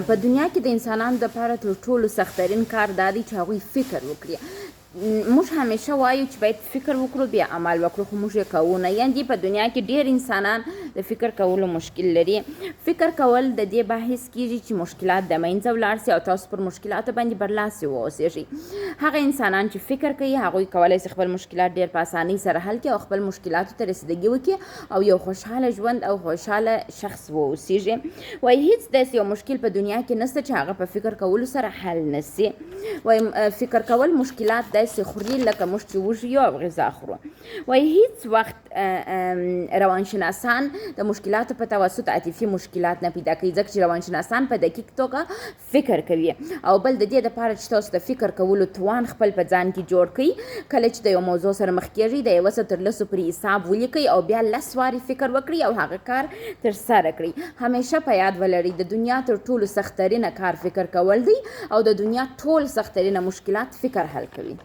په دنیا کې د انسانانو لپاره تر ټولو سختترین کار دا دی چې هغوی فکر وکړي. موږ همیشه وایو چې باید فکر وکړو بیا عمل وکړو، خو موږ یې کوو نه. یعنې په دنیا کې ډېر انسانان د فکر کولو مشکل لري. فکر کول د دې بحث کیږي چې مشکلات د منځه ولاړ سي او تاسو پر مشکلاتو باندې برلاسي واوسېږئ. هغه انسانان چې فکر کوي هغوی کولی سي خپل مشکلات ډېر په اسانۍ سره حل کړي او خپل مشکلاتو ته رسیدګي وکړي او یو خوشحاله ژوند او خوشحاله شخص واوسېږي. وایي هیڅ داسې یو مشکل په دنیا کې نشته چې هغه په فکر کولو سره حل نسي. وایي فکر کول مشکلات داسې خوري لکه موږ چې وږي یو او غذا خورو. وایي هیڅ وخت روانشناسان د مشکلاتو په توسط عاطفي مشکلات نه پیدا کوي، ځکه چې روانشناسان په دقیق توګه فکر کوي. او بل د دې دپاره چې تاسو د فکر کولو توان خپل په ځان کې جوړ کړئ، کله چې د یو موضوع سره مخ کېږئ د 1 تر 10 پورې حساب ولیکئ او بیا 10 وارې فکر وکړئ او هغه کار ترسره کړئ. همیشه په یاد ولرئ د دنیا تر ټولو سختترینه کار فکر کول دی او د دنیا ټول سختترینه مشکلات فکر حل کوي.